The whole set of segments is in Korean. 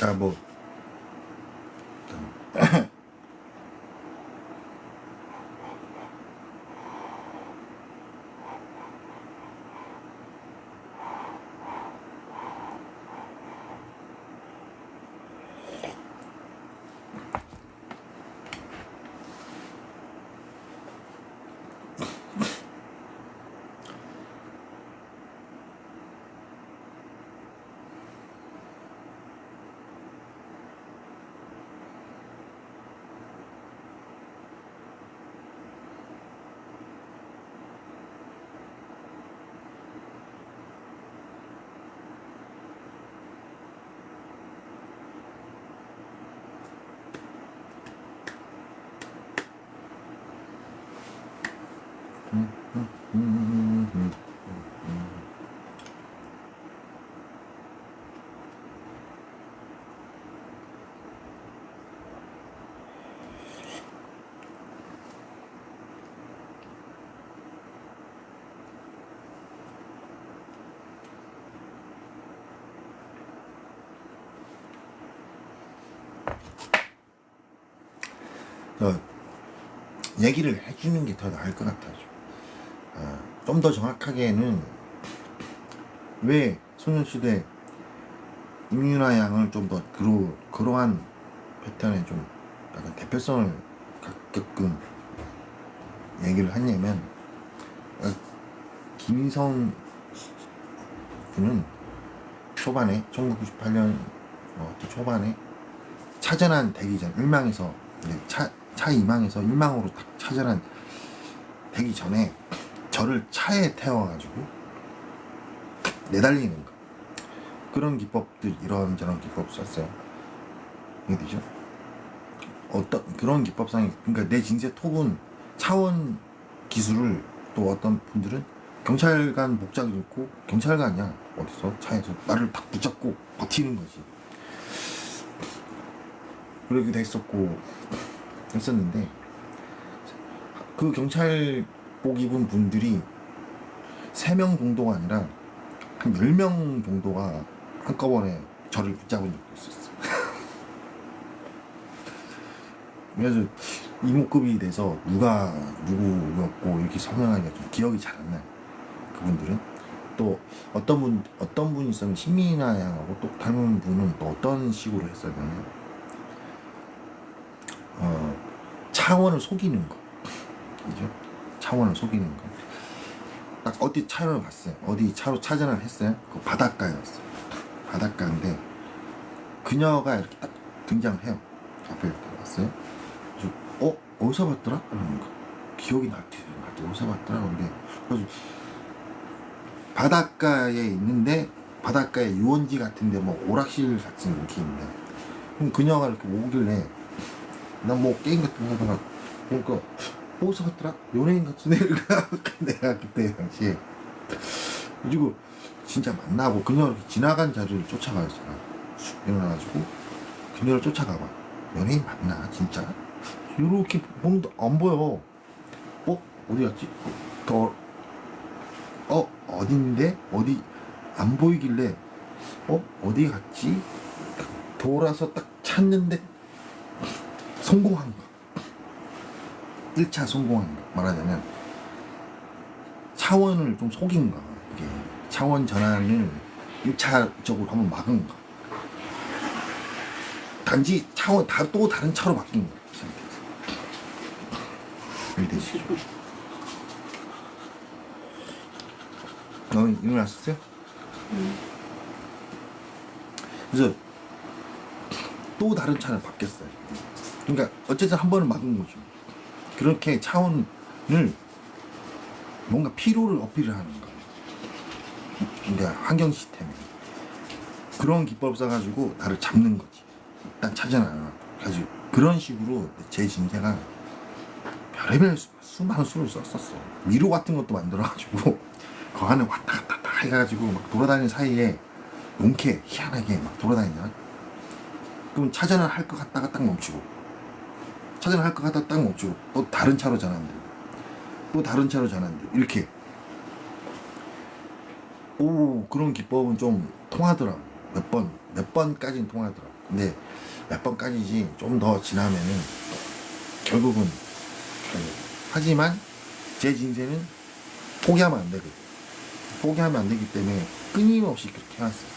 자, 뭐 얘기를 해주는 게 더 나을 것 같아요. 좀 더 정확하게는 왜 소녀시대 임윤아 양을 좀 더 그러한 패턴에 좀 약간 대표성을 갖게끔 얘기를 했냐면, 김인성 군은 초반에 1998년 초반에 차전환 되기 전 일망에서 차이망에서 일망으로 딱 차전환 되기 전에 저를 차에 태워가지고 내달리는 거, 그런 기법들, 이런저런 기법 썼어요. 이게 되죠? 어떤 그런 기법상이, 그러니까 내 진세 톱은 차원 기술을, 또 어떤 분들은 경찰관 복장을 입고 경찰관이야 어디서 차에서 나를 딱 붙잡고 버티는 거지. 그러기도 했었는데, 그 경찰복 입은 분들이 3명 정도가 아니라 한 10명 정도가 한꺼번에 저를 붙잡은 적도 있었어. 그래서 이모급이 돼서 누가 누구였고 이렇게 설명하기가 좀 기억이 잘 안 나요. 그분들은 또 어떤 분이 있으면 신민아 양하고 또 닮은 분은 또 어떤 식으로 했었냐면, 차원을 속이는 거, 그죠? 차원을 속이는 거. 딱 어디 차를 갔어요. 어디 차로 차전을 했어요. 그 바닷가였어요. 바닷가인데 그녀가 이렇게 딱 등장을 해요. 앞에 이렇게 왔어요. 그래서 어디서 봤더라? 그러는 거. 기억이 나지 어디서 봤더라? 그래서 바닷가에 있는데, 바닷가에 유원지 같은데 뭐 오락실 같은 게 있는데, 그럼 그녀가 이렇게 오길래 난 뭐 게임 같은 거 하다가 보니까 어디서 봤더라? 연예인 같은 애가 내가 그때 당시에 그리고 진짜 만나고 그녀 이렇게 지나간 자리를 쫓아가잖아. 일어나가지고 그녀를 쫓아가봐. 연예인 맞나 진짜? 이렇게 보는데 안 보여. 어디 갔지? 어딘데? 어디 안 보이길래 어디 갔지? 돌아서 딱 찾는데 성공한 거. 1차 성공한 거. 말하자면 차원을 좀 속인 거. 이게 차원 전환을 1차적으로 한번 막은 거. 단지 차원 또 다른 차로 바뀐 거. 이렇게 되시죠. 일어났었어요? 그래서 또 다른 차를 바뀌었어요. 그러니까 어쨌든 한 번은 막은 거죠. 그렇게 차원을 뭔가 피로를 어필을 하는 거예요. 그러니까 환경 시스템에 그런 기법 써가지고 나를 잡는 거지. 일단 찾아놔. 가지고 그런 식으로 제 진세가 별의별 수많은 수를 썼었어. 미로 같은 것도 만들어가지고 그 안에 왔다 갔다 해가지고 막 돌아다니는 사이에 용케 희한하게 막 돌아다니잖아. 그럼 차전을 할 것 같다가 딱 멈추고, 차전을 할 것 같다가 딱 멈추고, 또 다른 차로 전환돼, 또 다른 차로 전환돼, 이렇게. 그런 기법은 좀 통하더라. 몇 번까지는 통하더라. 근데 몇 번 까지지 좀 더 지나면은 결국은 하지만 제 진세는 포기하면 안 되거든. 포기하면 안 되기 때문에 끊임없이 그렇게 해왔어요.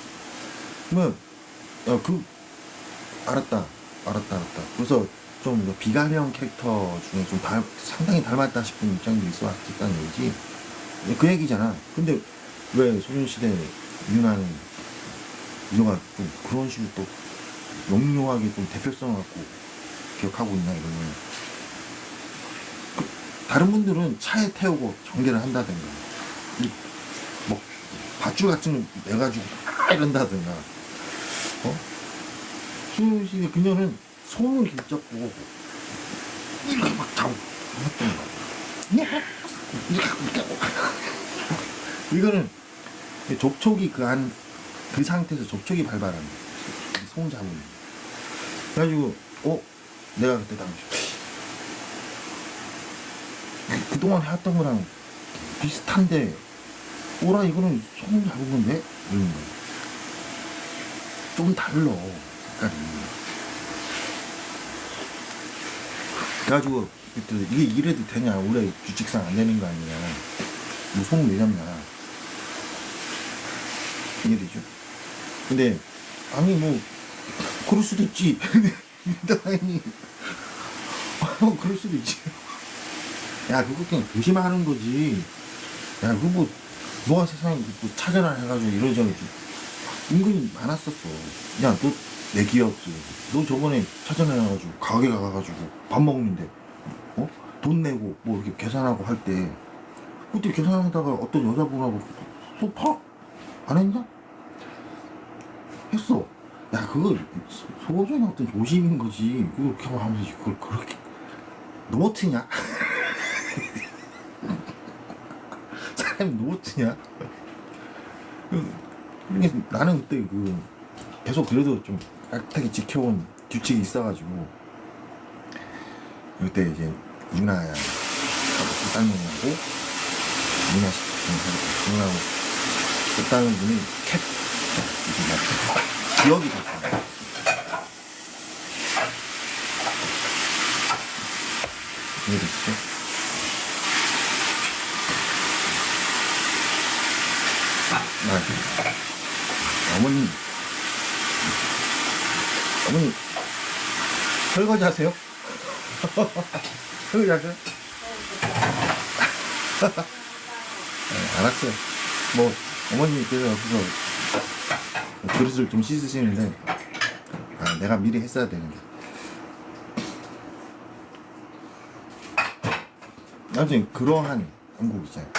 그러면 알았다. 그래서 좀 비가령 캐릭터 중에 좀 상당히 닮았다 싶은 입장도 있었다는 얘기지. 그 얘기잖아. 근데 왜 소녀시대 유나가 좀 그런 식으로 또 명료하게 좀 대표성을 갖고 기억하고 있나 이러면 다른 분들은 차에 태우고 전개를 한다든가 뭐 밧줄 같은 거 내가지고 이런다든가 소녀시대 그녀는 손을 길잡고 이렇게 막 잡고 했던 거야. 이거는 접촉이 그 상태에서 접촉이 발발하는 거야. 손 잡으면. 그래가지고 내가 그때 당시 그동안 해왔던 거랑 비슷한데 오라 이거는 손 잡은 건데? 이러는 거야. 좀 달라 색깔이. 그래가지고 그때 이게 이래도 되냐, 원래 규칙상 안 되는 거 아니냐, 뭐 손을 왜 잡냐 이해되죠? 근데 아니 뭐 그럴 수도 있지. 당연히 그럴 수도 있지. 야 그거 그냥 조심하는 거지. 야 그거 뭐 너가 세상에 뭐 찾아라 해가지고 이러저러 은근히 많았었어. 야 너 내 기억지. 너 저번에 찾아내가지고 가게 가가지고 밥 먹는데 돈 내고 뭐 이렇게 계산하고 할 때 그때 계산하다가 어떤 여자분하고 또 파? 안 했냐? 했어. 야 그거 소소의 어떤 조심인 거지. 그렇게 하면서 그걸 그렇게 노트냐? 사람이 노트냐? 나는 그때 계속 그래도 좀 깍하게 지켜온 규칙이 있어가지고 그때 이제 유나야 딸놈하고 유나하고 딸놈 분이 캡 기억이 됐어. 이해되시죠? 어머니 설거지 하세요? 설거지 하세요? 네, 알았어요. 뭐 어머님께서 여기서 그릇을 좀 씻으시는데 내가 미리 했어야 되는데. 아무튼 그러한 한국이잖아요.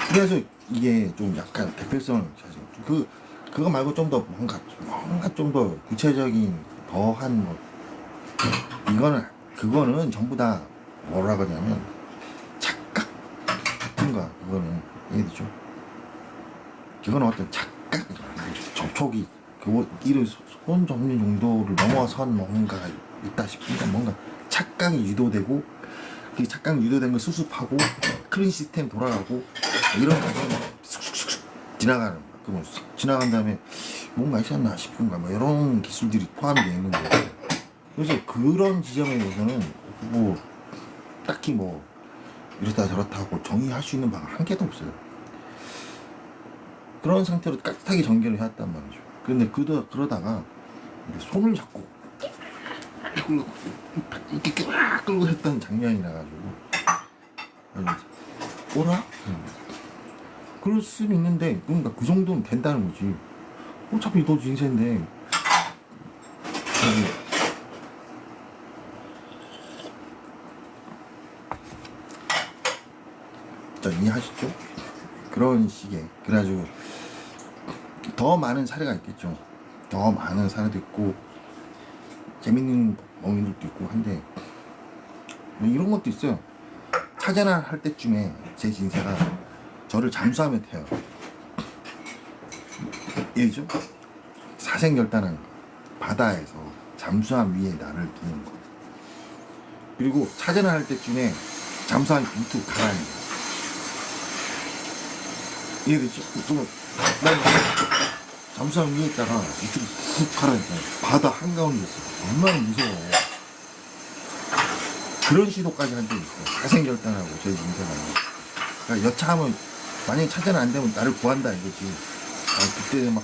그래서 이게 좀 약간 대표성을 가지고 그거 말고 좀 더 뭔가 좀 더 구체적인 더한 뭐 그거는 전부 다 뭐라 그러냐면 착각 같은 거야. 그거는 이해되죠? 그거는 어떤 착각 접촉이 이를 손 접는 정도를 넘어선 뭔가가 있다 싶으니까 뭔가 착각이 유도되고 그 착각 유도된 걸 수습하고 클린 시스템 돌아가고 이런 과정이 쑥쑥쑥 지나가는 거야. 그러면 쑥 지나간 다음에 뭔가 있었나 싶은 거야. 뭐 이런 기술들이 포함이 되어 있는 거예요. 그래서 그런 지점에 대해서는 뭐 딱히 뭐 이렇다 저렇다 하고 정의할 수 있는 바가 한 개도 없어요. 그런 상태로 깍하게 전개를 해왔단 말이죠. 근데 그러다가 손을 잡고 이렇게 끌고 했던 장면이 나가지고 오라? 그럴 수는 있는데 그러니까 그 정도는 된다는 거지. 어차피 너 인생인데 자, 이해하시죠? 그런 식의 그래가지고 더 많은 사례가 있겠죠. 더 많은 사례도 있고 재밌는 멍이들도 있고 한데 뭐 이런 것도 있어요. 차전화 할 때쯤에 제 진세가 저를 잠수함에 태워요. 예죠? 사생결단한 바다에서 잠수함 위에 나를 두는 거. 그리고 차전화 할 때쯤에 잠수함 밑으로 가라앉는 거. 이해되죠? 그러면 난 잠수함 위에 있다가 밑으로 훅 가라앉아요. 바다 한가운데 있어. 얼마나 무서워. 그런 시도까지 한 적이 있어. 가생결단하고 저희 인생은. 그러니까 여차하면 만약에 찾아는 안 되면 나를 구한다 이거지. 그때 막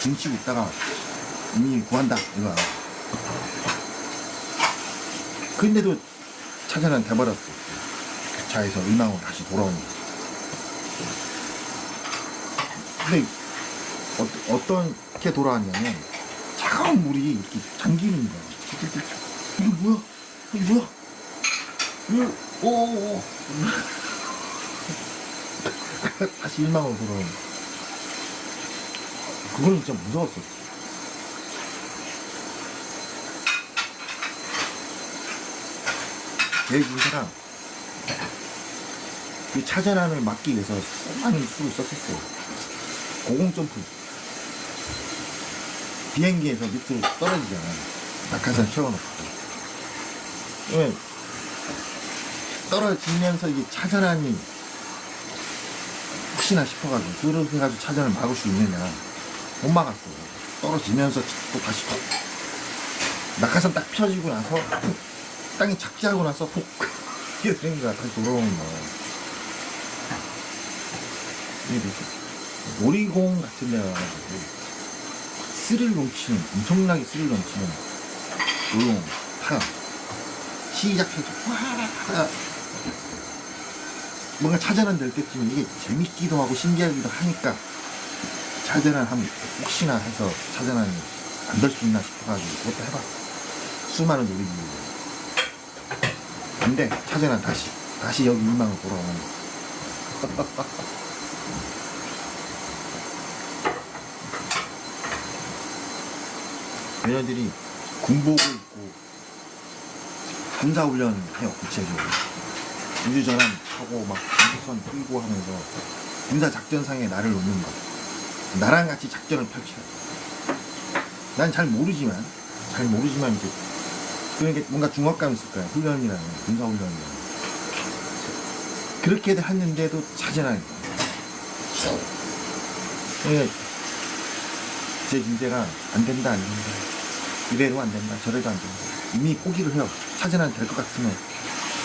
중치고 있다가 이미 구한다 이거야. 근데도 찾아는 돼버렸어. 그 차에서 일망으로 다시 돌아오는 거지. 근데 어떻게 돌아왔냐면 차가운 물이 이렇게 잠기는 거야. 이게 뭐야? 이게 뭐야? 오오오. 다시 일망으로 돌아오는 거야. 그건 진짜 무서웠어. 제 인사가 이 차전환을 막기 위해서 수많은 수를 썼었어요. 고공점프. 비행기에서 밑으로 떨어지잖아. 낙하산 채워놓고. 왜 떨어지면서 이게 차전환이 혹시나 싶어가지고 그렇게 해가지고 차전을 막을 수 있느냐. 못 막았어. 떨어지면서 또 다시 낙하산 딱 펴지고 나서 땅이 착지하고 나서 푹 이렇게 된 거야. 다시 돌아오는 거. 이게 놀이공 같은 데 가가지고 스릴 넘치는, 엄청나게 스릴 넘치는 놀이공 타 시작해서 와 뭔가 차전환 될 때쯤에 이게 재밌기도 하고 신기하기도 하니까 차전환 하면 혹시나 해서 차전환이 안 될 수 있나 싶어가지고 그것도 해봤어. 수많은 놀이기구. 근데 차전환 다시 여기 일망으로 돌아오는 거. 얘네들이 군복을 입고 군사훈련 해요. 구체적으로 우주전환 하고 막 우주선 끌고 하면서 군사작전상에 나를 놓는 거. 나랑 같이 작전을 펼쳐요. 난 잘 모르지만 이제 그러니까 뭔가 중압감 있을 거야. 훈련이라는 군사훈련이라는. 그렇게 했는데도 차전환이 그러니까 제 인재가 안 된다. 이래도 안 된다. 저래도 안 된다. 이미 포기를 해요. 차전환 될 것 같으면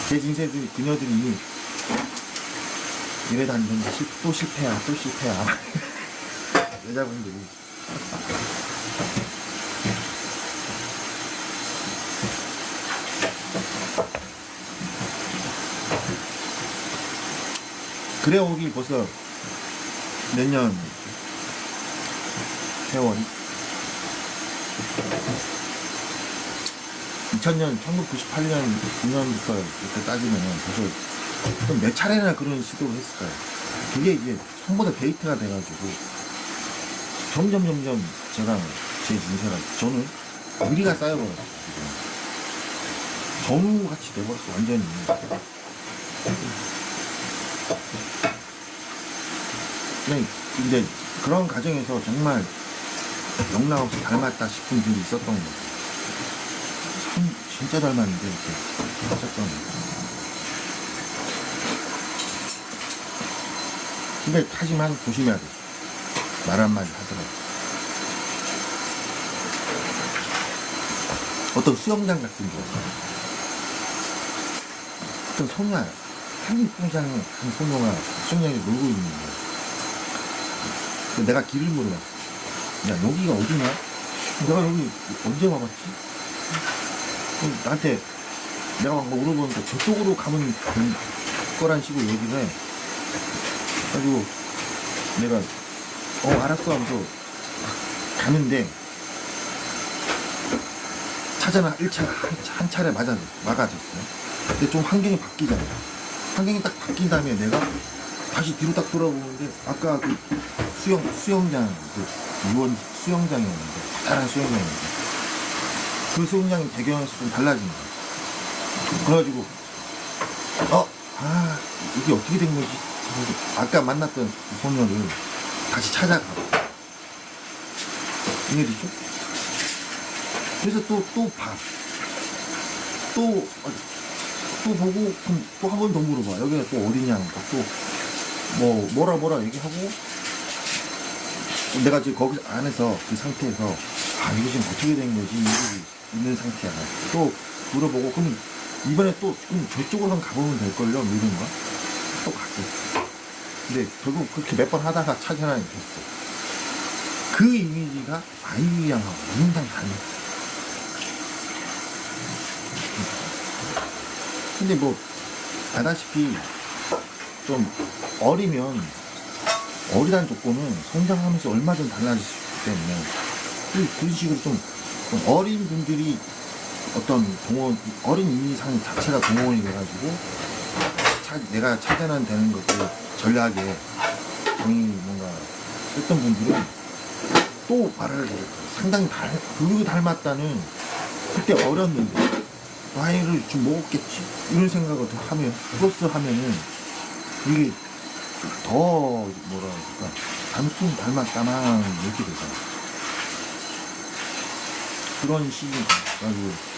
제 인재들이 그녀들이 이미 이래도 안 된다. 또 실패야. 여자분들이 그래 오기 벌써 몇 년 세월이 2000년 1998년 9년부터 이렇게 따지면 벌써 좀 몇 차례나 그런 시도를 했을 거예요. 그게 이제 전부 다 데이트가 돼가지고 점점 제가 제 인생을 저는 의리가 쌓여버렸어요. 전우같이 돼버렸어. 완전히. 근데 그런 과정에서 정말 영락없이 닮았다 싶은 분이 있었던 거예요. 참 진짜 닮았는데 이렇게 했었던 거예요. 근데 하지만 조심해야 돼. 말 한마디 하더라도. 어떤 수영장 같은 거. 어떤 소녀야. 한입공장한 소녀가 수영장에 놀고 있는 거야. 내가 길을 물어봤어. 야, 여기가 어디냐? 내가 여기 언제 와봤지? 나한테 내가 막 물어보니까 저쪽으로 가면 될 거란 식으로 얘기를 해. 그래가지고 내가 알았어 하면서 가는데 차전환 1차 한 차례 막아줬어요. 근데 좀 환경이 바뀌잖아. 환경이 딱 바뀐 다음에 내가 다시 뒤로 딱 돌아보는데 아까 그 수영장 그 유원 수영장이었는데 다른 수영장이었는데 그 수영장 배경에서 좀 달라진 거야. 그래가지고 이게 어떻게 된 거지? 아까 만났던 그 소녀를 다시 찾아가고 이해되죠? 그래서 또 봐. 또 보고 그럼 또 한 번 더 물어봐. 여기가 또 어디냐는 거. 또 뭐라 얘기하고 내가 지금 거기 안에서 그 상태에서 이게 지금 어떻게 된 거지? 이러고 있는 상태야. 또 물어보고, 그럼 이번에 또 그럼 저쪽으로 한번 가보면 될걸요? 뭐 이런가? 또 갔어. 근데 결국 그렇게 몇 번 하다가 차전환이 됐어. 그 이미지가 아이유양하고 완전 달라. 근데 뭐 알다시피 좀 어리면 어리다는 조건은 성장하면서 얼마든 달라질 수 있기 때문에 그런 식으로 좀 어린 분들이 어떤 동원 어린 이미지 자체가 동원이 돼가지고 내가 차전환 되는 것도 전략에 정이 뭔가 했던 분들은 또 말을 상당히 그거 닮았다는 그때 어렸는데 나이를 좀 먹었겠지 이런 생각을 더 하면 플러스 하면은 이게 더 뭐라 그럴까 닮긴 닮았다나 이렇게 되잖아. 그런 시기 가지고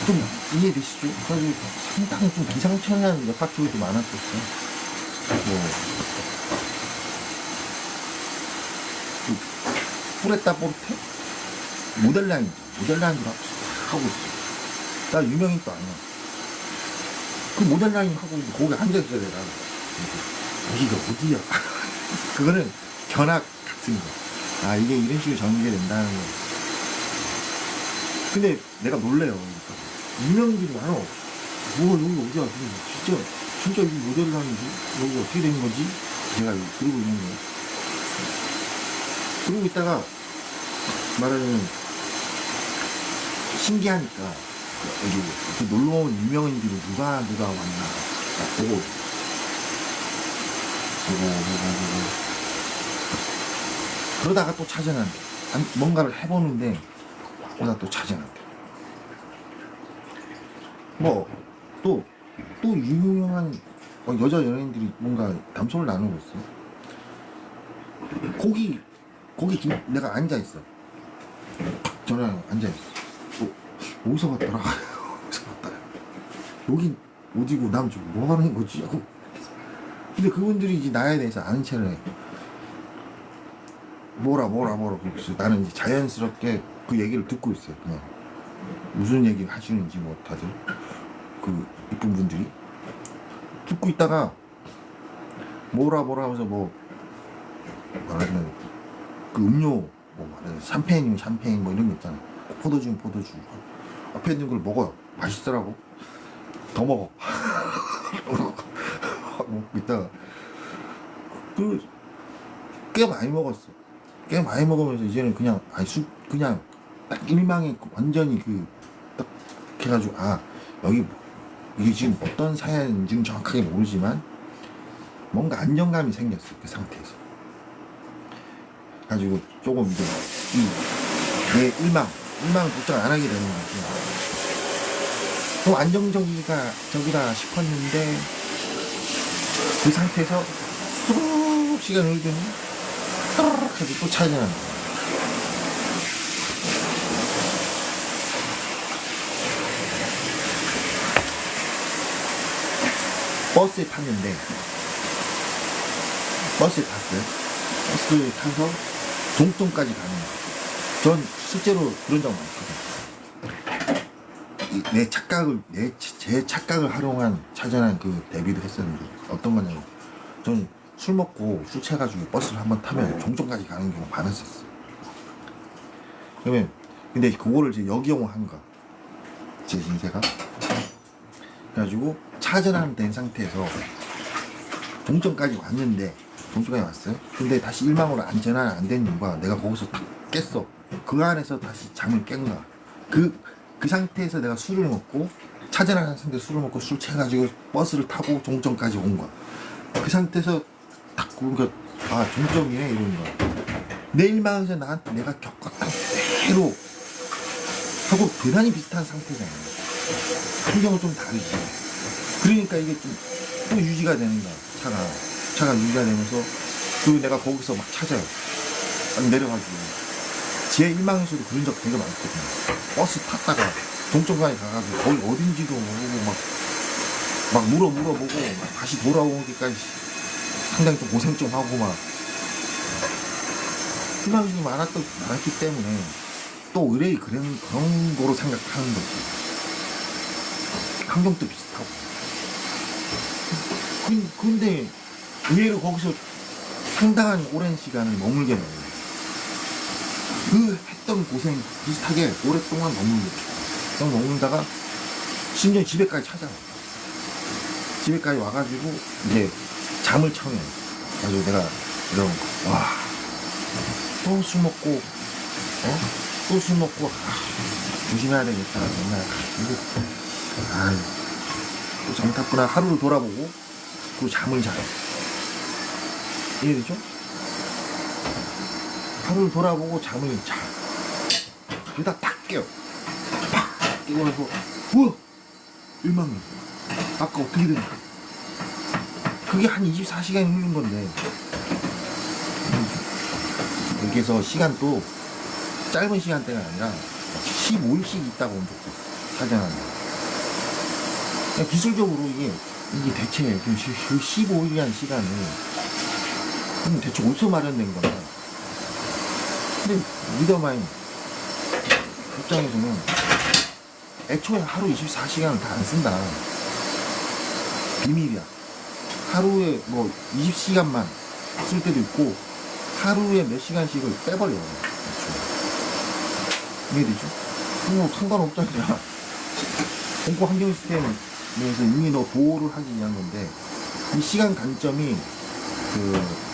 좀 이해되시죠? 그래가지고 상당히 좀 비상천외한 역학조이도 많았었어. 뭐 뿌레따 포르테? 모델라인으로 하고 있어. 나 유명인 또 아니야. 그 모델라인 하고 있는데 거기 앉아있어야 돼, 나는. 여기가 어디야? 그거는 견학 같은 거. 아, 이게 이런 식으로 전개된다는 거. 근데 내가 놀래요. 유명인들이 많아. 뭐, 여기 어디야? 진짜 여기 모델라인이지? 여기 어떻게 된 거지? 내가 그러고 있는 거야. 그러고 있다가 말하자면 신기하니까 여기 그 놀러온 유명인들이 누가 왔나 보고 그러다가 또 차전한대. 뭔가를 해보는데 그러다 또 차전한대. 뭐 또 유명한 여자 연예인들이 뭔가 담소를 나누고 있어. 거기 내가 앉아있어. 전화에 앉아있어. 어디서 봤더라? 어디서 봤더라? 여긴 어디고 남 지금 뭐 하는 거지? 하고. 근데 그분들이 이제 나에 대해서 아는 체를 해. 뭐라. 그래서 나는 이제 자연스럽게 그 얘기를 듣고 있어요. 그냥. 무슨 얘기 하시는지 뭐 다들. 그 이쁜 분들이. 듣고 있다가 뭐라 하면서 뭐 말하자면 그 음료 뭐 샴페인이면 샴페인 뭐 이런 거 있잖아. 포도주면 포도주. 앞에 있는 걸 먹어요. 맛있더라고. 더 먹어. 먹고 있다가 꽤 많이 먹었어. 꽤 많이 먹으면서 이제는 그냥 그냥 딱 일망에 완전히 딱 해가지고 여기 이게 지금 어떤 사연인지는 정확하게 모르지만 뭔가 안정감이 생겼어. 그 상태에서. 가지고 조금 이제 내 일망 걱정 안 하게 되는 거지. 좀 안정적이다 싶었는데 그 상태에서 쑥 시간을 흘더니 따르륵 해서 또 차지하는 거야. 버스에 탔어요. 버스를 타서 종점까지 가는 거야. 전 실제로 그런 적 많거든. 제 착각을 활용한 차전한 그 데뷔를 했었는데 어떤 거냐면 전 술 먹고 술 취해가지고 버스를 한번 타면 종점까지 가는 경우가 많았었어. 그러면 근데 그거를 이제 역이용한 거야. 제 인생가. 그래가지고 차전환 된 상태에서 종점까지 왔어요. 근데 다시 일망으로 안전한 안 된 이유가 내가 거기서 딱 깼어. 그 안에서 다시 잠을 깬 거야. 그 상태에서 내가 술을 먹고 차전환 상태에서 술을 먹고 술 취해가지고 버스를 타고 종점까지 온 거야. 그 상태에서 딱 그러니까 종점이네 이런 거야. 내 일망에서 나한테 내가 겪었던 그대로 하고 대단히 비슷한 상태잖아. 환경은 좀 다르지. 그러니까 이게 좀 또 유지가 되는 거야. 차가 유지가 되면서 그리고 내가 거기서 막 찾아요. 내려가지고 제 일망에서도 그런 적 되게 많거든요. 버스 탔다가 종점까지 가가지고 거기 어딘지도 모르고 막 물어보고 막 다시 돌아오기까지 상당히 좀 고생 좀 하고 막 희망심이 많았기 때문에 또 의뢰이 그런 거로 생각하는 거지. 환경도 비슷하고. 근데 의외로 거기서 상당한 오랜 시간을 머물게 돼요. 그 했던 고생 비슷하게 오랫동안 머물다가 심지어 집에까지 찾아와. 집에까지 와가지고 이제 잠을 청해. 그래서 내가 이런 거, 와, 또 술 먹고, 또 술 먹고, 조심해야 되겠다. 맨날 가지고, 또 잘못했구나. 하루를 돌아보고, 또 잠을 자요. 이해되죠? 하루를 돌아보고 잠을 자. 그러다 딱 깨요. 팍! 깨고 나서, 우와! 일망이. 아까 어떻게 된 거야? 그게 한 24시간이 흘린 건데. 여기서 시간도 짧은 시간대가 아니라 15일씩 있다고 온 적도 있어. 사전하는. 기술적으로 이게 대체 그 15일이라는 시간을 대체 어디서 마련된 거야? 근데 리더마인 입장에서는 애초에 하루 24시간을 다 안 쓴다. 비밀이야. 하루에 뭐 20시간만 쓸 때도 있고 하루에 몇 시간씩을 빼버려. 이해되죠? 뭐 상관없잖아. 공포 환경 시스템에서 이미 너 보호를 하기 위한 건데 이 시간 관점이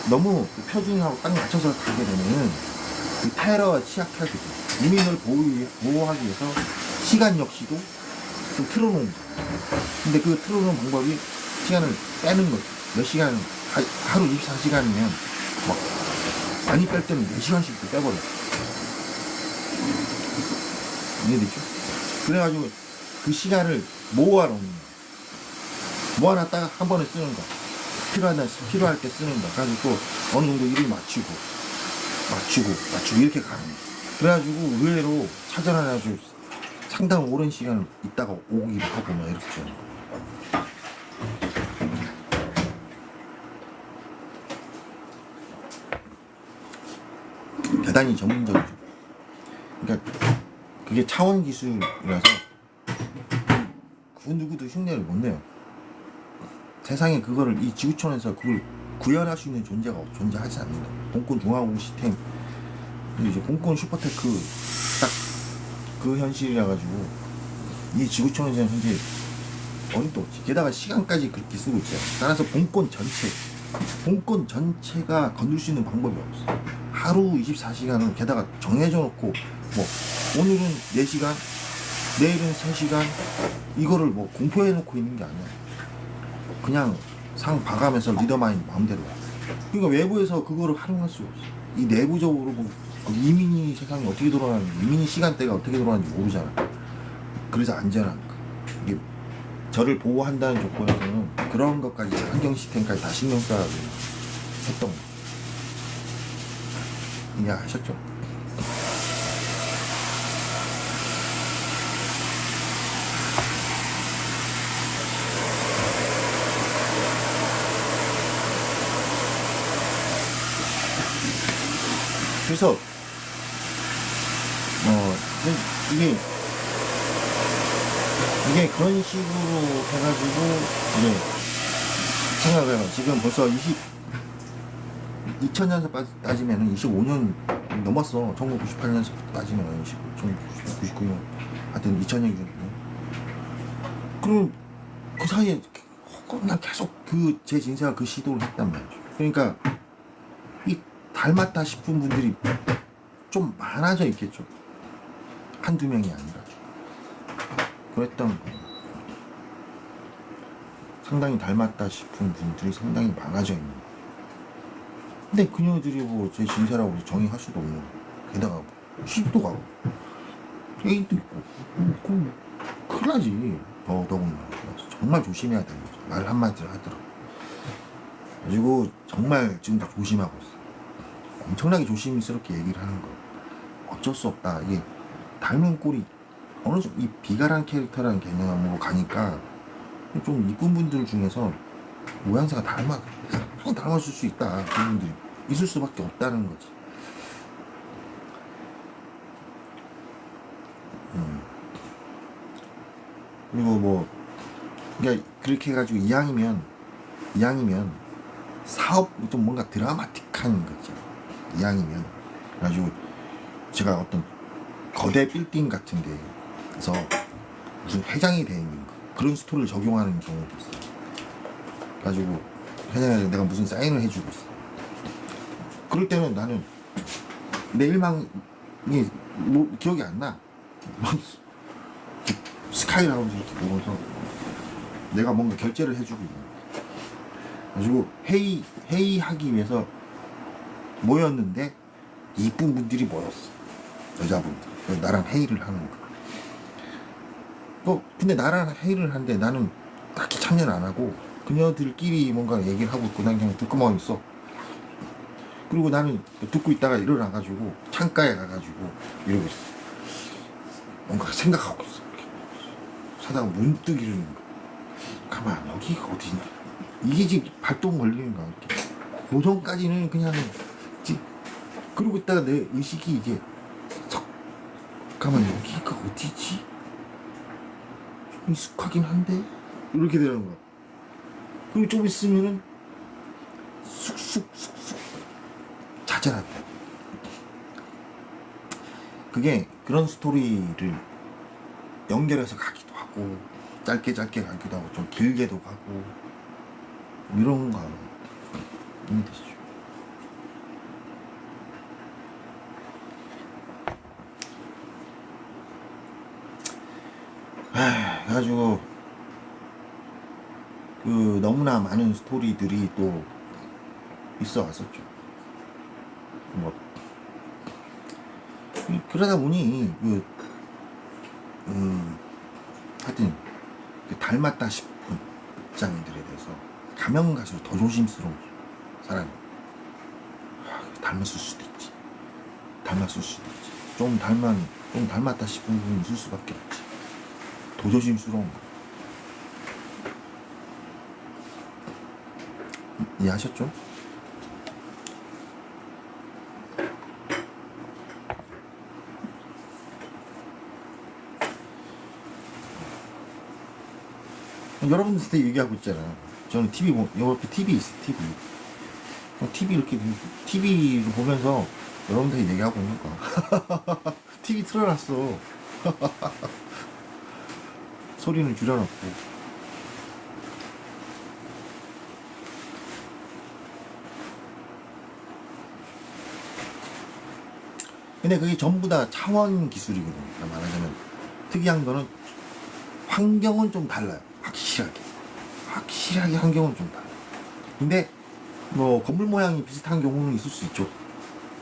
너무 표준하고 딱 맞춰서 가게 되면은 그 테러와 취약하게 돼. 이민을 보호하기 위해서 시간 역시도 좀 틀어놓은 거야. 근데 그 틀어놓은 방법이 시간을 빼는 거지. 몇 시간, 하루 24시간이면 막 많이 뺄 때는 4시간씩도 빼버려. 이해되죠? 그래가지고 그 시간을 모아놓는 거야. 모아놨다가 한 번에 쓰는 거야. 필요할 때 쓰는 거야. 그래가지고 어느 정도 일을 맞추고 이렇게 가는 거야. 그래가지고 의외로 찾아내 아주 상당히 오랜 시간을 있다가 오기도 하고 막 이렇게 되는 거야. 대단히 전문적이죠. 그러니까 그게 차원 기술이라서 그 누구도 흉내를 못 내요. 세상에 그거를 이 지구촌에서 그걸 구현할 수 있는 존재가 존재하지 않는다. 봉권 중화공 시스템, 이제 봉권 슈퍼테크 딱 그 현실이라 가지고 이 지구촌에서는 현재 어림도 없지. 게다가 시간까지 그렇게 쓰고 있어요. 따라서 봉권 전체가 건들 수 있는 방법이 없어. 하루 24시간을 게다가 정해져 놓고 뭐 오늘은 4시간, 내일은 3시간 이거를 뭐 공표해 놓고 있는 게 아니야. 그냥 상 봐가면서 리더마인 마음대로. 그러니까 외부에서 그거를 활용할 수가 없어. 이 내부적으로 뭐 이민이 세상이 어떻게 돌아가는지, 이민이 시간대가 어떻게 돌아가는지 모르잖아. 그래서 안전한 거. 이게 저를 보호한다는 조건에서는 그런 것까지 환경 시스템까지 다 신경 써야 했던 거. 이해하셨죠? 그래서 이게 그런 식으로 해가지고 이제 생각을 해봐. 지금 벌써 2000년서 따지면 25년 넘었어. 1998년서 따지면 1999년 하여튼 2000년 기준. 그럼 그 사이에 난 계속 제 진세가 그 시도를 했단 말이죠. 그러니까 이 닮았다 싶은 분들이 좀 많아져 있겠죠. 한두 명이 아니라. 그랬던 거. 상당히 닮았다 싶은 분들이 상당히 많아져 있는 거. 근데 그녀들이 뭐 제 진세라고 정의할 수도 없는 거. 게다가 시도 가고 애인도 있고 큰일 나지. 더군다나 정말 조심해야 되는 거죠. 말 한마디를 하더라고. 그리고 정말 지금도 조심하고 있어. 엄청나게 조심스럽게 얘기를 하는 거. 어쩔 수 없다. 이게 닮은 꼴이 어느 정도 이 비가란 캐릭터라는 개념으로 가니까 좀 이쁜 분들 중에서 모양새가 닮아. 좀 닮았을 수 있다. 그분들이 있을 수밖에 없다는 거지. 그리고 뭐 그러니까 그렇게 해가지고 이왕이면 사업 좀 뭔가 드라마틱한 거죠. 이왕이면 그래가지고 제가 어떤 거대 빌딩 같은 데서 무슨 회장이 돼 있는 거 그런 스토리를 적용하는 경우도 있어요. 그래가지고 회장한테 내가 무슨 사인을 해주고 있어. 그럴 때는 나는 내 일망이 뭐 기억이 안 나. 스카이라운지 이렇게 보면서 내가 뭔가 결제를 해주고 있는 거야. 그래가지고 회의하기 위해서 모였는데 이쁜 분들이 모였어. 여자분들. 나랑 회의를 하는 거야. 근데 나랑 회의를 하는데 나는 딱히 참여를 안 하고 그녀들끼리 뭔가 얘기를 하고 있고 난 그냥 듣고만 있어. 그리고 나는 듣고 있다가 일어나가지고 창가에 가가지고 이러고 있어. 뭔가 생각하고 있어. 사다가 문득 이러는 거야. 가만, 여기가 어디냐? 이게 지금 발동 걸리는 거야. 이렇게. 그 전까지는 그냥 그러고 있다가 내 의식이 이게 가만, 여기가 어디지? 좀 익숙하긴 한데 이렇게 되는 거야. 그리고 좀 있으면은 쑥쑥쑥쑥 찾아났다. 그게 그런 스토리를 연결해서 가기도 하고 짧게 가기도 하고 좀 길게도 가고 이런 거 되시죠. 그래가지고 그 너무나 많은 스토리들이 또 있어 왔었죠. 뭐 그러다 보니 하여튼 닮았다 싶은 입장들에 대해서 가면 갈수록 더 조심스러운 사람이. 닮았을 수도 있지. 좀 닮았다 싶은 분이 있을 수밖에 없지. 더 조심스러운 거. 이해하셨죠? 여러분들한테 얘기하고 있잖아. 저는 TV 옆에 TV 있어. TV 이렇게 TV를 보면서 여러분들이 얘기하고 있는 거야. TV 틀어놨어. 소리는 줄여놓고. 근데 그게 전부 다 차원 기술이거든. 말하자면 특이한 거는 환경은 좀 달라요. 확실하게 환경은 좀 달라요. 근데 뭐 건물 모양이 비슷한 경우는 있을 수 있죠.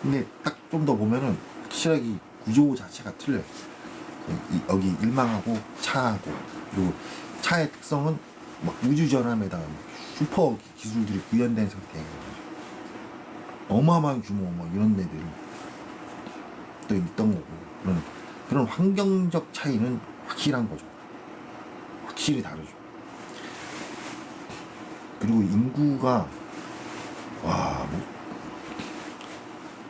근데 딱 좀 더 보면은 확실하게 구조 자체가 틀려요. 여기 일망하고 차하고, 그리고 차의 특성은 막 우주전함에다가 슈퍼 기술들이 구현된 상태예요. 어마어마한 규모 뭐 이런 데들 또 있던 거고, 그런 환경적 차이는 확실한 거죠. 확실히 다르죠. 그리고 인구가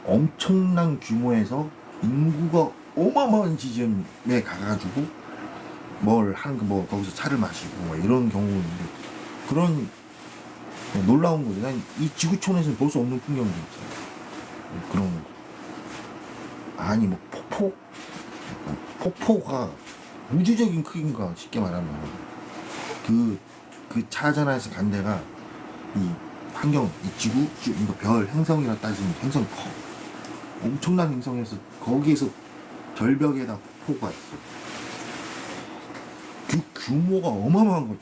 엄청난 규모에서 인구가 어마어마한 지점에 가가지고 뭘 하는 거, 뭐 거기서 차를 마시고 뭐 이런 경우인데, 그런 놀라운 거죠. 난 이 지구촌에서는 볼 수 없는 풍경들 있잖아요. 그런 거. 아니 뭐 폭포가 우주적인 크기인가, 쉽게 말하면 그 차전화에서 간 데가 이 환경, 이 지구, 별 행성이라 따지면 행성이 커. 엄청난 행성에서 거기에서 절벽에다 폭포가 있어. 그 규모가 어마어마한 거죠.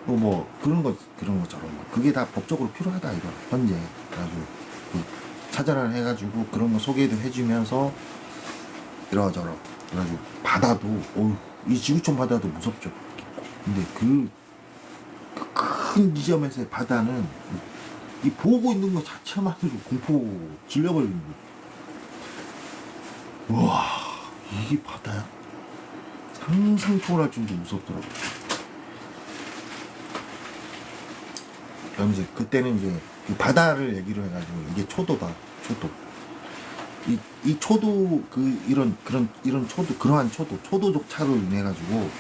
뭐 그런 것처럼 그게 다 법적으로 필요하다 이거 현재. 그래가지고 차전화를 해가지고 그런 거 소개도 해주면서 이러저러. 그래가지고 바다도 이 지구촌 바다도 무섭죠. 근데 그 큰 지점에서의 바다는 이 보고 있는 것 자체만으로 공포 질려버리는 거예요. 우와, 이게 바다야? 상상 초월할 정도 무섭더라고. 이제 그때는 이제 그 바다를 얘기를 해가지고 이게 초도다 초도. 이 초도 그 이런 초도 그러한 초도적 차로 인해 가지고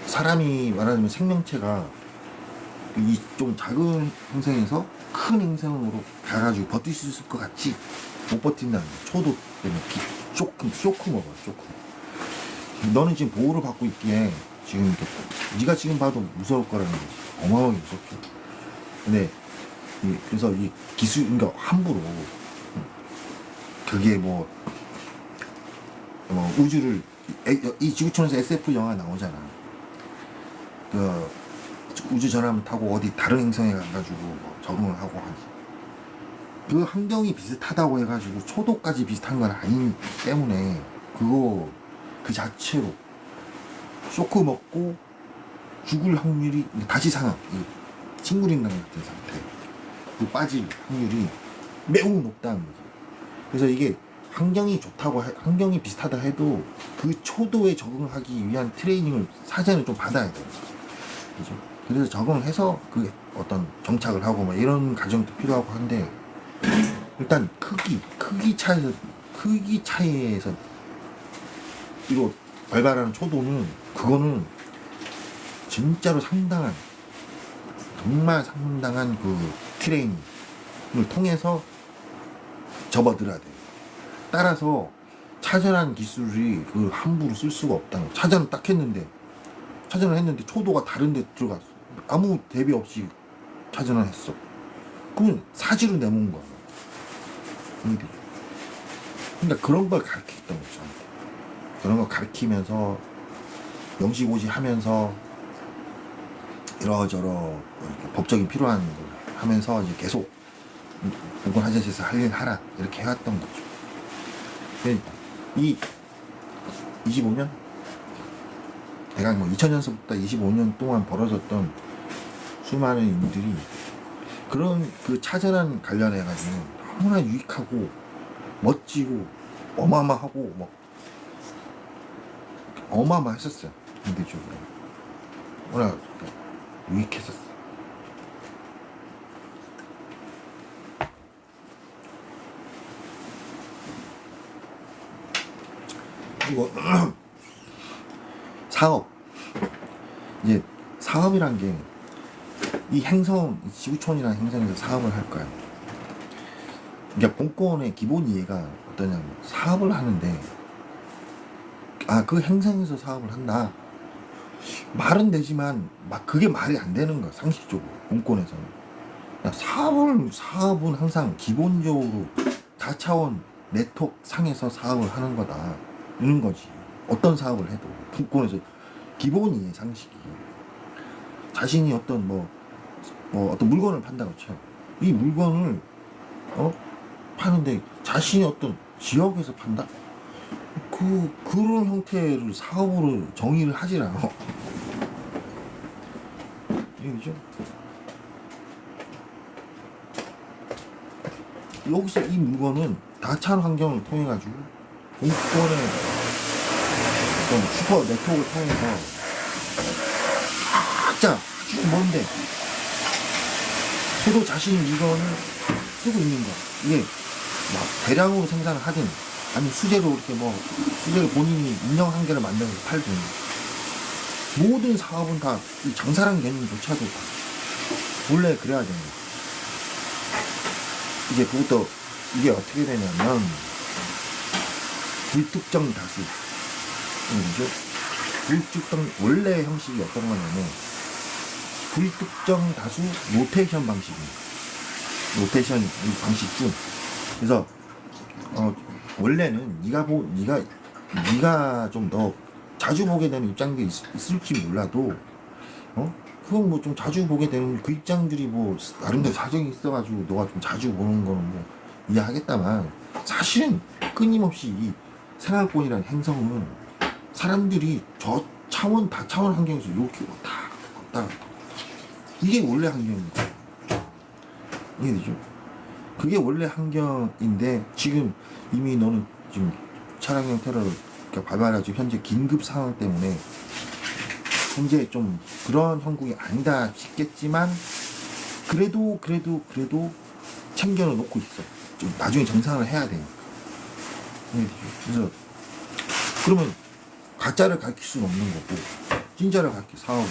사람이 말하자면 생명체가 이 좀 작은 행성에서 큰 행성으로 가가지고 버틸 수 있을 것 같지 못 버틴다는 거야. 초도 때문에 쇼크 먹어 쇼크. 너는 지금 보호를 받고 있기에 지금 이렇게 네가 지금 봐도 무서울 거라는 거지. 어마어마하게 무섭죠. 근데 그래서 이 기술 그러니까 함부로 그게 뭐 우주를 이 지구촌에서 SF 영화 나오잖아. 그 우주 전함 타고 어디 다른 행성에 가가지고 뭐 적응을 하고 하지. 그 환경이 비슷하다고 해가지고 초도까지 비슷한 건 아니기 때문에 그거 그 자체로 쇼크 먹고 죽을 확률이 다시 상황 식물인간 같은 상태 그 빠질 확률이 매우 높다는 거지. 그래서 이게 환경이 좋다고 환경이 비슷하다 해도 그 초도에 적응하기 위한 트레이닝을 사전에 좀 받아야 돼요. 그죠? 그래서 적응을 해서 그 어떤 정착을 하고 막 이런 과정도 필요하고 한데 일단 크기 차이에서 이거 발발하는 초도는 그거는 진짜로 정말 상당한 그 트레이닝을 통해서 접어들어야 돼요. 따라서 차전한 기술이 그 함부로 쓸 수가 없다는 거예요. 차전을 했는데 초도가 다른 데 들어갔어. 아무 대비 없이 차전을 했어. 그러면 사지로 내몬 거야. 그러니까 그런 걸 가르쳤던 거죠. 저한테. 그런 걸 가르치면서 영시고시 하면서 이러저러 법적인 필요한 걸 하면서 이제 계속 공공하자에서 할 일 하라 이렇게 해왔던 거죠. 이 25년? 내가 뭐 2000년서부터 25년 동안 벌어졌던 수많은 일들이 그런 그 차전한 관련해가지고 너무나 유익하고 멋지고 어마어마하고 뭐 어마어마했었어요. 인대적으로 워낙 유익했었어. 그리고 사업 이제 사업이란 게 이 행성 지구촌이라는 행성에서 사업을 할 거야. 그러니까 본권의 기본 이해가 어떠냐면 사업을 하는데 그 행성에서 사업을 한다 말은 되지만 막 그게 말이 안 되는 거야. 상식적으로 본권에서는 사업은 항상 기본적으로 다차원 네트워크 상에서 사업을 하는 거다 이런 거지. 어떤 사업을 해도 본권에서 기본 이해 상식이 자신이 어떤 어떤 물건을 판다고 쳐. 이 물건을 파는데 자신이 어떤 지역에서 판다? 그런 형태를 사업으로 정의를 하질 않아. 이해죠? 여기서 이 물건은 다차원 환경을 통해 가지고 본권의 어떤 슈퍼 네트워크를 통해서 각자 아주 먼데 저도 자신이 물건을 쓰고 있는 거야. 이게 막 대량으로 생산을 하든 아니면 수제로 이렇게 수제로 본인이 인형 한 개를 만들어서 팔든 모든 사업은 다 이 장사라는 개념조차도 다 원래 그래야 되는 거야. 이제 그것도 이게 어떻게 되냐면 불특정 다수 그죠? 불특정 원래 형식이 어떤 거냐면 불특정 다수 로테이션 방식입니다. 로테이션 방식 중 그래서 원래는 네가 좀 더 자주 보게 되는 입장들이 있을지 몰라도 그건 뭐 좀 자주 보게 되는 그 입장들이 뭐 나름대로 사정이 있어가지고 너가 좀 자주 보는 거는 뭐 이해하겠다만 사실은 끊임없이 이 생활권이라는 행성은 사람들이 저 차원 다차원 환경에서 이렇게 왔다 갔다 이게 원래 환경입니다. 이해되죠? 그게 원래 환경인데 지금 이미 너는 지금 차량형 테러를 발발하지 현재 긴급 상황 때문에 현재 좀 그런 형국이 아니다 싶겠지만 그래도 챙겨는 놓고 있어. 좀 나중에 정산을 해야 되니까. 그래서 그러면 가짜를 가르칠 수는 없는 거고 진짜를 가르칠 사업을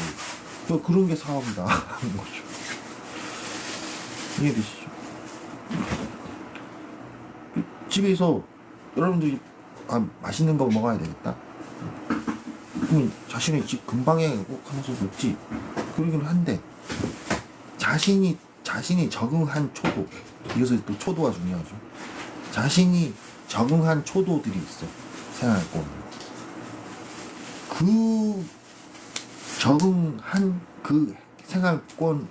그런 게 사업이다 하는 거죠. 이해되시죠? 집에서 여러분들이 맛있는 거 먹어야 되겠다. 그럼 자신의 집 근방에 꼭 하면서 먹지. 그러긴 한데 자신이 적응한 초도, 이것을 또 초도가 중요하죠. 자신이 적응한 초도들이 있어. 생활권. 그 적응한 그 생활권으로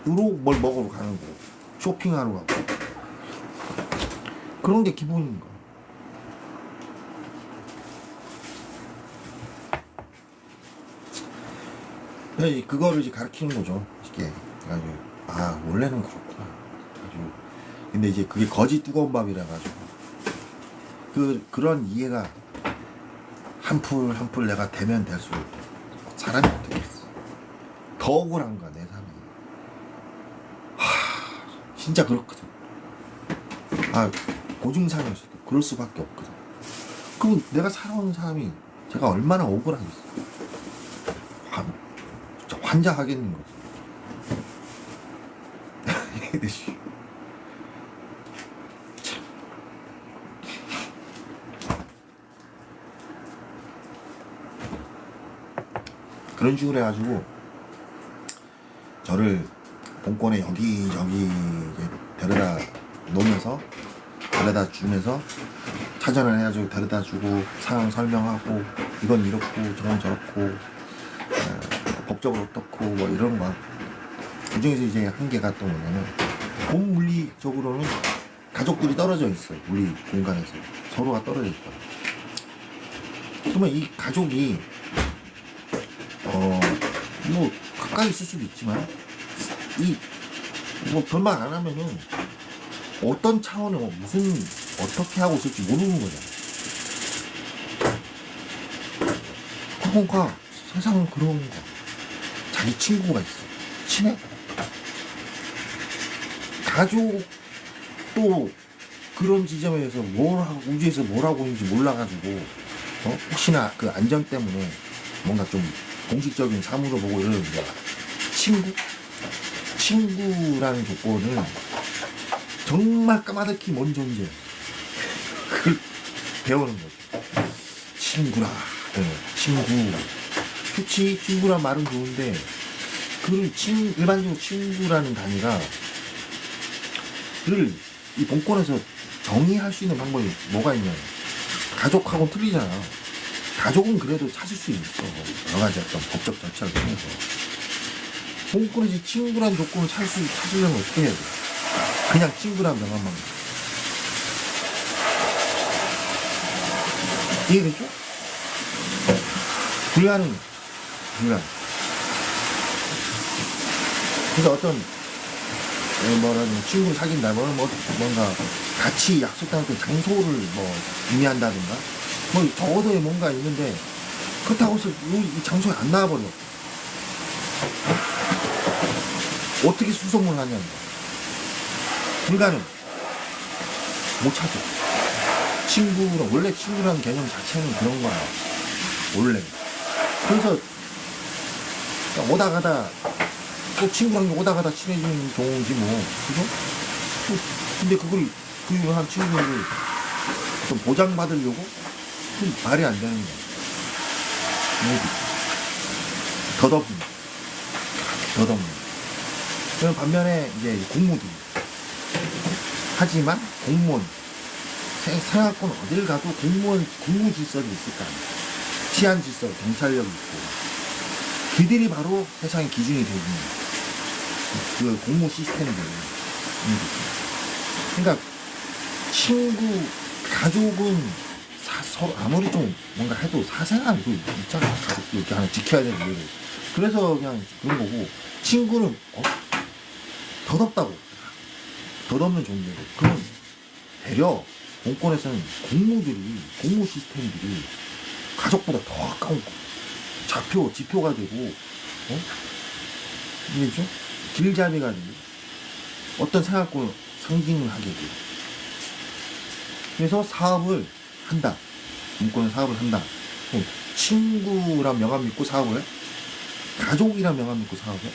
뭘 먹으러 가는 거고 쇼핑하러 가고 그런 게 기본인 거야. 그거를 이제 가르치는 거죠. 이게 아주 원래는 그렇구나. 아주 근데 이제 그게 거지 뜨거운 밥이라 가지고 그런 이해가 한 풀 내가 되면 될수록 사람이 어떻게 했어. 더 억울한 거야 내 삶이. 진짜 그렇거든. 고증상이었어도 그럴 수밖에 없거든. 그럼 내가 살아온 삶이 제가 얼마나 억울하겠어. 진짜 환장하겠는 거지. 이해되시죠? 그런 식으로 해가지고 저를 본권에 여기저기 데려다 놓으면서 데려다 주면서 차전을 해가지고 데려다 주고 상황 설명하고 이건 이렇고 저건 저렇고 법적으로 어떻고 뭐 이런 거. 그중에서 이제 한계가 또 뭐냐면 본물리적으로는 가족들이 떨어져 있어요. 물리 공간에서 서로가 떨어져 있다. 그러면 이 가족이 뭐 가까이 있을 수도 있지만 뭐 별말 안 하면은 어떤 차원에 무슨 어떻게 하고 있을지 모르는 거잖아. 그러니까 세상은 그런 거. 자기 친구가 있어. 친해. 가족도 그런 지점에서 우주에서 뭘 하고 있는지 몰라가지고 혹시나 그 안전 때문에 뭔가 좀 공식적인 사무로 보고 이러는 거야. 친구라는 조건은 정말 까마득히 먼 존재. 그걸 배우는 거지. 친구라. 친구. 좋지. 친구란 말은 좋은데, 일반적으로 친구라는 단위가, 이 본권에서 정의할 수 있는 방법이 뭐가 있냐. 가족하고는 틀리잖아. 가족은 그래도 찾을 수 있어. 여러 가지 어떤 법적 절차를 통해서. 본권에서 친구란 조건을 찾으려면 어떻게 해야 돼? 그냥 친구란 명함만. 이해되죠? 불가능. 그래서 어떤 친구를 사귄다, 뭔가 같이 약속한 그 장소를 의미한다든가, 적어도 뭔가 있는데, 그렇다고 해서 이 장소에 안 나와버려. 어떻게 수소문을 하냐는 거야. 불가능. 못 찾아. 원래 친구라는 개념 자체는 그런 거야. 원래. 그래서, 오다가다, 또 친구랑 오다가다 친해지는 경우지 그죠? 근데 그 한 친구를 어떤 보장받으려고? 말이 안 되는 거야. 덧없는. 그럼 반면에 이제 공무들. 하지만 공무원. 생활권 어딜 가도 공무 질서도 있을 거 아니야. 치안 질서, 경찰력이 있고. 그들이 바로 세상의 기준이 되는 그 공무 시스템들. 그러니까 가족은 서로 아무리 좀 뭔가 해도 사생활 있잖아. 가족도 이렇게 하나 지켜야 되는 거. 그래서 그냥 그런 거고, 친구는 덧없다고. 덧없는 존재고. 그러면 되려 공권에서는 공무 시스템들이 가족보다 더 가까운 거. 지표가 되고, 이해죠? 길잡이가 되고, 어떤 생활권을 상징을 하게 돼요. 그래서 사업을 한다. 문구는 사업을 한다. 친구란 명함 믿고 사업을 해? 가족이란 명함 믿고 사업을 해?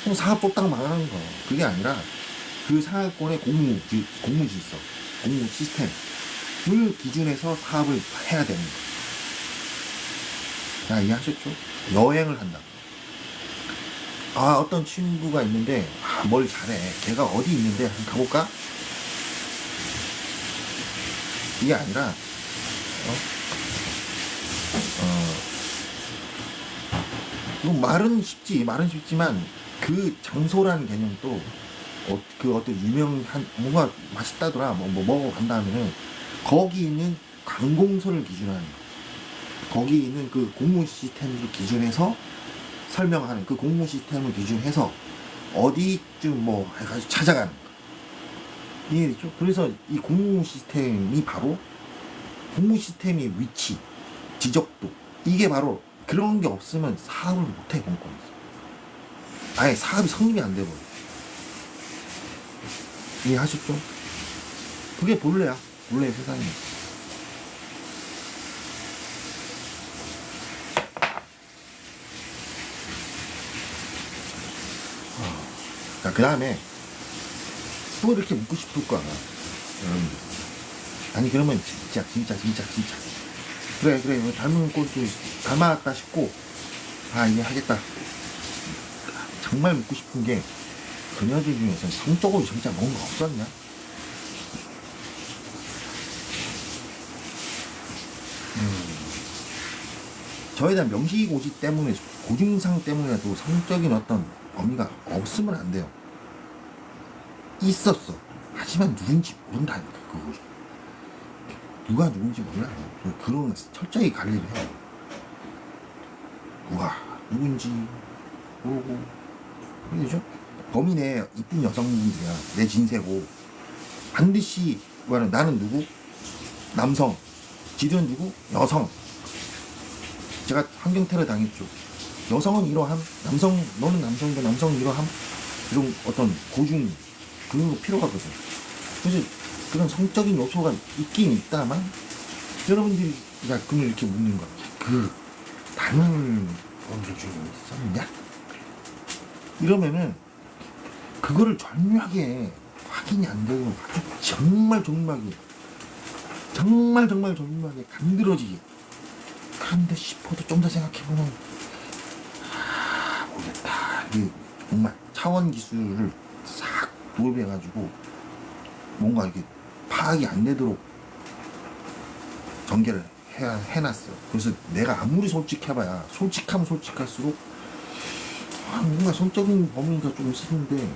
그럼 사업 쫄딱 망하는 거. 그게 아니라 그 생활권의 공무 질서, 공무 시스템을 기준해서 사업을 해야 되는 거. 자, 이해하셨죠? 여행을 한다. 아, 어떤 친구가 있는데, 아, 뭘 잘해. 걔가 어디 있는데, 한번 가볼까? 이게 아니라, 이건 말은 쉽지만, 그 장소라는 개념도, 그 어떤 유명한, 뭔가 맛있다더라, 먹어 간다 하면은, 거기 있는 관공서를 기준하는 거. 거기 있는 그 공무 시스템을 기준해서 설명하는 그 공무 시스템을 기준해서 어디쯤 뭐 해가지고 찾아가는 거. 이해되죠? 그래서 이 공무 시스템이 바로 공무 시스템의 위치, 지적도, 이게 바로 그런 게 없으면 사업을 못해. 공무원에서 아예 사업이 성립이 안 돼버려. 이해하셨죠? 그게 본래야. 본래의 세상이야. 자, 그 다음에 또 이렇게 묻고 싶을 거야. 아니 그러면 진짜 그래 닮은 꼴도 닮았다 싶고, 아 이해 하겠다. 정말 묻고 싶은 게, 그녀들 중에서 성적으로 진짜 뭔가 없었냐? 저에 대한 명시고지 때문에, 고증상 때문에도 성적인 어떤 범위가 없으면 안 돼요. 있었어. 하지만 누군지 모른다니까. 그거 누가 누군지 몰라요. 그런 철저히 관리를 해요. 누가 누군지 모르고. 그죠? 범인의 이쁜 여성분들이야. 내 진세고. 반드시 나는 누구? 남성. 지들은 누구? 여성. 제가 환경테러 당했죠. 여성은 이러함, 너는 남성이고 남성은 이러함, 이런 어떤 고중, 그런 거 필요하거든. 그래서 그런 성적인 요소가 있긴 있다만, 여러분들이 그걸 이렇게 묻는 거야. 그 닮은 분들 중에 있었냐? 이러면은 그거를 절묘하게 확인이 안 되고, 아주 정말 절묘하게 간드러지게, 그런데 싶어도 좀 더 생각해보면, 모르겠다. 이 정말 차원 기술을 싹 도입해가지고 뭔가 이렇게 파악이 안 되도록 전개를 해놨어요. 그래서 내가 아무리 솔직하면 솔직할수록, 아, 뭔가 성적인 범위가 좀 있었는데,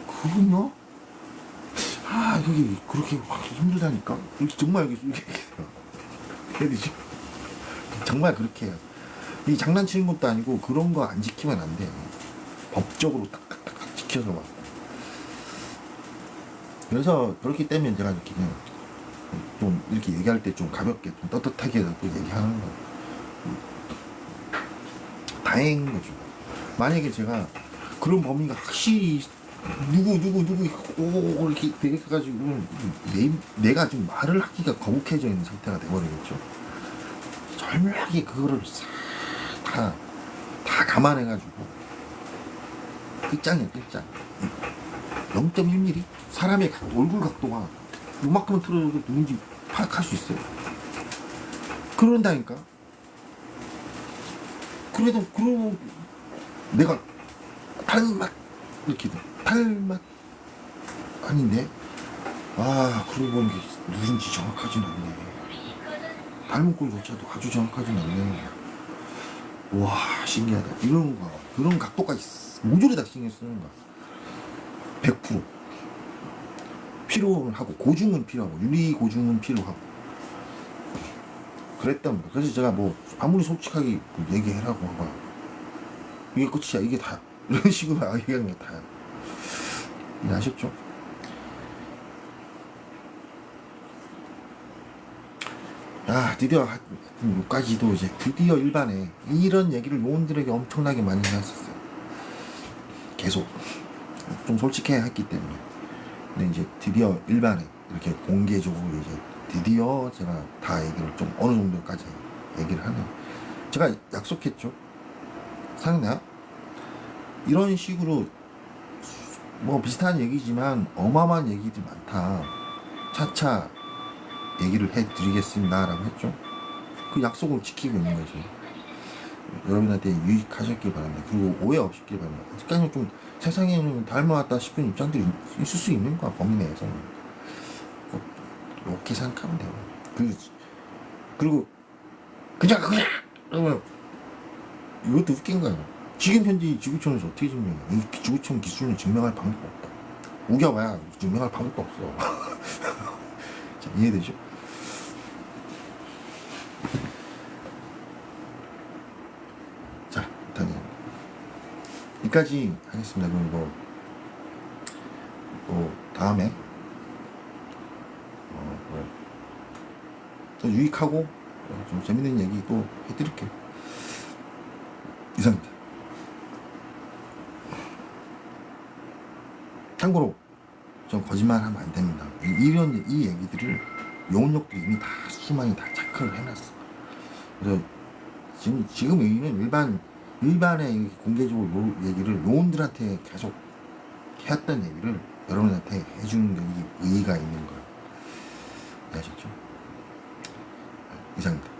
그거냐? 아, 여기 그렇게 힘들다니까? 이렇게 정말 이렇게 해야 되지? 정말 그렇게 해요. 이 장난치는 것도 아니고, 그런 거 안 지키면 안 돼요. 법적으로 딱딱딱 지켜서 막. 그래서 그렇기 때문에 제가 이렇게 그냥 좀 이렇게 얘기할 때 좀 가볍게, 좀 떳떳하게 얘기하는 거. 다행인 거죠. 만약에 제가 그런 범위가 확실히 누구 이렇게 돼가지고 내가 좀 말을 하기가 거북해져 있는 상태가 돼버리겠죠. 절묘하게 그거를 다 감안해가지고, 끝장이야. 0.1mm? 사람의 얼굴 각도가 요만큼은 틀어져도 누군지 파악할 수 있어요. 그런다니까. 그러고 내가 탈맛 이렇게 탈맛 아닌데, 아 그러고 보는 게 누군지 정확하진 않네. 닮은 꼴조차도 아주 정확하진 않네. 와 신기하다. 이런 거, 그런 각도까지 모조리 다 신경 쓰는 거야. 100% 필요하고, 고중은 필요하고, 유리 고중은 필요하고 그랬던 거야. 그래서 제가 뭐 아무리 솔직하게 얘기해라고 하봐, 이게 끝이야, 이게 다 이런 식으로 얘기하는 게 다야. 아셨죠? 드디어 여기까지도 이제 드디어 일반에 이런 얘기를 요원들에게 엄청나게 많이 했었어요. 계속 좀 솔직해 했기 때문에. 근데 이제 드디어 일반에 이렇게 공개적으로 이제 드디어 제가 다 얘기를 좀 어느 정도까지 얘기를 하네요. 제가 약속했죠. 상나요? 이런 식으로 뭐 비슷한 얘기지만 어마어마한 얘기들이 많다. 차차 얘기를 해드리겠습니다 라고 했죠. 그 약속을 지키고 있는 거죠. 여러분한테 유익하셨길 바랍니다. 그리고 오해 없으길 바랍니다. 아직까지는 좀 세상에는 닮아왔다 싶은 입장들이 있을 수 있는 거야. 범위 내에서 이렇게 생각하면 돼요. 그리고 그냥 이것도 웃긴 거예요. 지금 현재 지구촌에서 어떻게 증명해? 이 지구촌 기술은 증명할 방법이 없다. 우겨봐야 증명할 방법도 없어. 자, 이해되죠? 자, 일단 여기까지 하겠습니다. 그럼 또 다음에 또 유익하고 좀 재밌는 얘기 또 해드릴게요. 이상입니다. 참고로 전 거짓말하면 안 됩니다. 이 얘기들을 요원력도 이미 다 수많이 다 체크를 해놨어. 그래서 지금 여기는 일반의 공개적으로 요 얘기를 요원들한테 계속 했던 얘기를 여러분한테 해주는 게 의의가 있는 거예요. 아셨죠? 이상입니다.